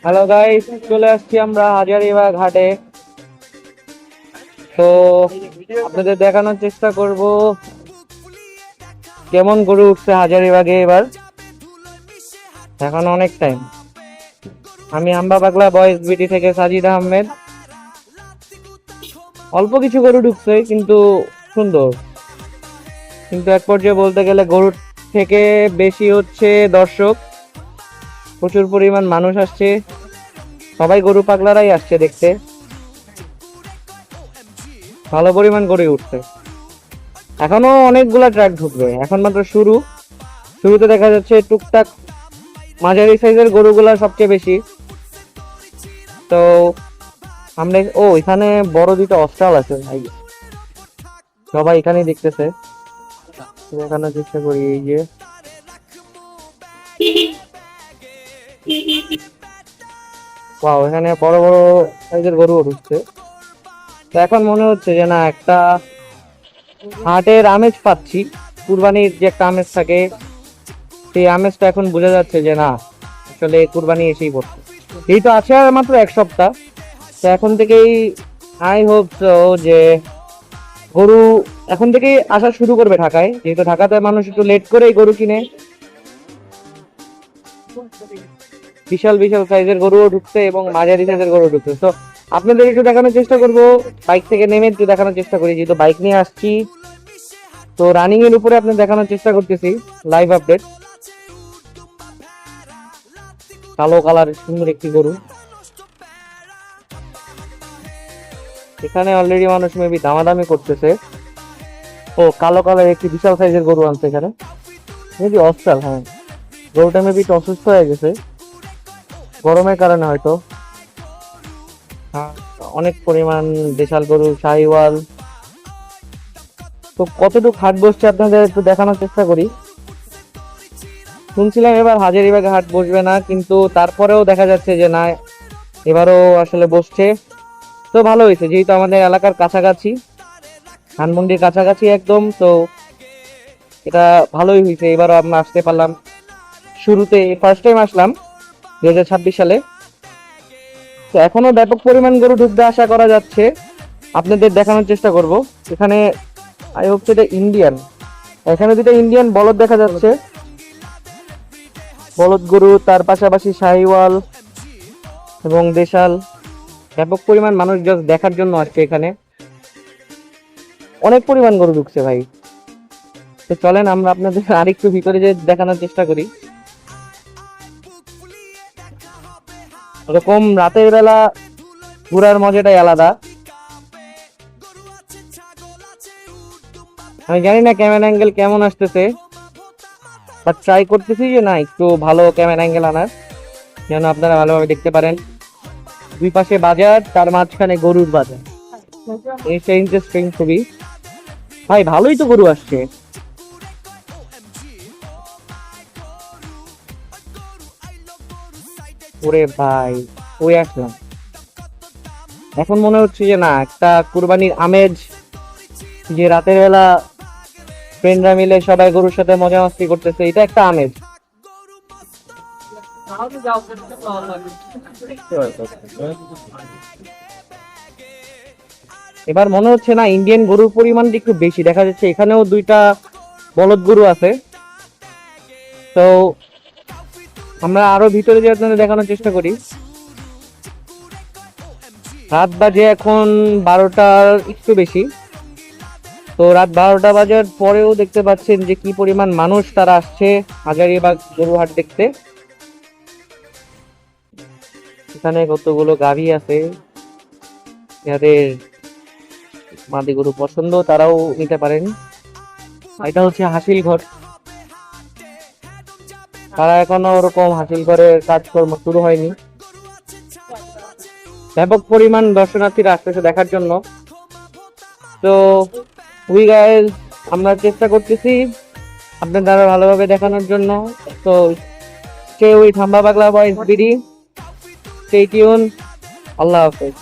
Hello guys, চলে আসছি আমরা হাজারীবাগ হাটে। তো আপনাদের দেখানোর চেষ্টা করব কেমন গরু উঠছে হাজারীবাগে এবার। এখনো অনেক টাইম। আমি আম্বা পাগলা বয়েস বিটি থেকে সাজিদ আহমেদ। অল্প কিছু গরু ঢুকছে কিন্তু সুন্দর, কিন্তু এক পর্যায়ে বলতে গেলে গরুর থেকে বেশি হচ্ছে দর্শক। প্রচুর পরিমাণ মানুষ আসছে, সবাই গরু পাগলারাই আসছে দেখতে। ভালো পরিমাণ গরু উঠছে। এখনো অনেকগুলা ট্রাক ঢুকবে, এখন মাত্র শুরু। শুরুতে দেখা যাচ্ছে টুকটাক মাঝারি সাইজের গরুগুলা সবচেয়ে বেশি। তো আমরা এখানে বড় দুটো অস্ট্রাল আছে ভাই, সবাই এখানেই দেখতেছে। দেখানোর চেষ্টা করি, এই যে ওয়াও, এখানে বড় বড় সাইজের গরু ঢুকছে। তো এখন মনে হচ্ছে যে না, একটা হাটের আমেজ পাচ্ছি। কুরবানির যে একটা আমেজ থাকে, সেই আমেজটা এখন বোঝা যাচ্ছে যে না, আসলে কুরবানি এসেই পড়ছে। এই তো আছে আর মাত্র এক সপ্তাহ। তো এখন থেকেই আই হোপ যে গরু এখন থেকেই আসা শুরু করবে ঢাকায়, যেহেতু ঢাকাতে মানুষ একটু লেট করেই গরু কিনে। বিশাল বিশাল সাইজের গরুও ঢুকছে এবং মাঝারি সাইজের গরু ঢুকছে। তো আপনাদের একটু দেখানোর চেষ্টা করব, বাইক থেকে নেমে একটু দেখানোর চেষ্টা করি, যেহেতু বাইক নিয়ে আসছি। তো রানিং এর উপরে আপনি দেখানোর চেষ্টা করতেছি লাইভ আপডেট। কালো কালার সুন্দর একটি গরু। এখানে অলরেডি মানুষ মেবি দামাদামি করতেছে। ও, কালো কালার একটি বিশাল সাইজের গরু আনছে এখানে, মেবি অস্ট্রাল। হ্যাঁ, গরুটা মেবি একটু অসুস্থ হয়ে গেছে গরমের কারণে হয়তো। হ্যাঁ, অনেক পরিমাণ দেশাল গরু, শাহিওয়াল। তো কতটুকু হাট বসছে আপনাদের একটু দেখানোর চেষ্টা করি। শুনছিলাম এবার হাজারীবাগে হাট বসবে না, কিন্তু তারপরেও দেখা যাচ্ছে যে না, এবারও আসলে বসছে। তো ভালো হয়েছে, যেহেতু আমাদের এলাকার কাছাকাছি, ধানমন্ডির কাছাকাছি একদম। তো এটা ভালোই হয়েছে, এবারও আমরা আসতে পারলাম। শুরুতে ফার্স্ট টাইম আসলাম 2026 সালে। তো এখনো ব্যাপক পরিমাণ গরু ঢুকতে আশা করা যাচ্ছে। আপনাদের দেখানোর চেষ্টা করব। এখানে আই হোপ এটা ইন্ডিয়ান, এখানে দুটো ইন্ডিয়ান বলদ দেখা যাচ্ছে, বলদ গরু, তার পাশাপাশি শাহিওয়াল এবং দেশাল। ব্যাপক পরিমাণ মানুষ জাস্ট দেখার জন্য আসছে এখানে। অনেক পরিমাণ গরু ঢুকছে ভাই। তো চলেন আমরা আপনাদের আরেকটু ভিতরে যে দেখানোর চেষ্টা করি। এরকম রাতের বেলা ঘোরার মজাটাই আলাদা। আমি জানি না ক্যামেরা অ্যাঙ্গেল কেমন আসতেছে, বাট ট্রাই করতেছি যে না, একটু ভালো ক্যামেরা অ্যাঙ্গেল আনার, যেন আপনারা ভালোভাবে দেখতে পারেন। দুই পাশে বাজার, তার মাঝখানে গরুর বাজার। এটা ইন্টারেস্টিং খুবই। ভাই ভালোই তো গরু আসছে। ওরে ভাই, ওই আসলাম। এখন মনে হচ্ছে যে না, একটা কুরবানির আমেজ, যে রাতের বেলা ফ্রেন্ডরা মিলে সবাই গরুর সাথে মজা মাস্তি করতেছে, এটা একটা আমেজ। এবার মনে হচ্ছে না, ইন্ডিয়ান গরুর পরিমাণটা একটু বেশি দেখা যাচ্ছে। এখানেও দুইটা বলদ গরু আছে। তো আমরা আরো ভিতরে যে আপনাদের দেখানোর চেষ্টা করি। রাত বাজে এখন 12টার একটু বেশি। তো রাত 12টা বাজার পরেও দেখতে পাচ্ছেন যে কি পরিমাণ মানুষ তারা আসছে হাজারীবাগ গরু হাট দেখতে। এখানে কতগুলো গাভী আছে, যাদের মাদি গরু পছন্দ তারাও নিতে পারেন। এটা হচ্ছে হাসিল ঘর। তারা এখনো ওরকম হাসিল ঘরের কাজকর্ম শুরু হয়নি। ব্যাপক পরিমাণ দর্শনার্থীরা আসতেছে দেখার জন্য। তো উই গাইস, আমরা চেষ্টা করতেছি আপনাদের দ্বারা ভালোভাবে দেখানোর জন্য। তো স্টে উইথ হাম্বা পাগলা বয়েস বিডি, স্টে টিউন। আল্লাহ হাফেজ।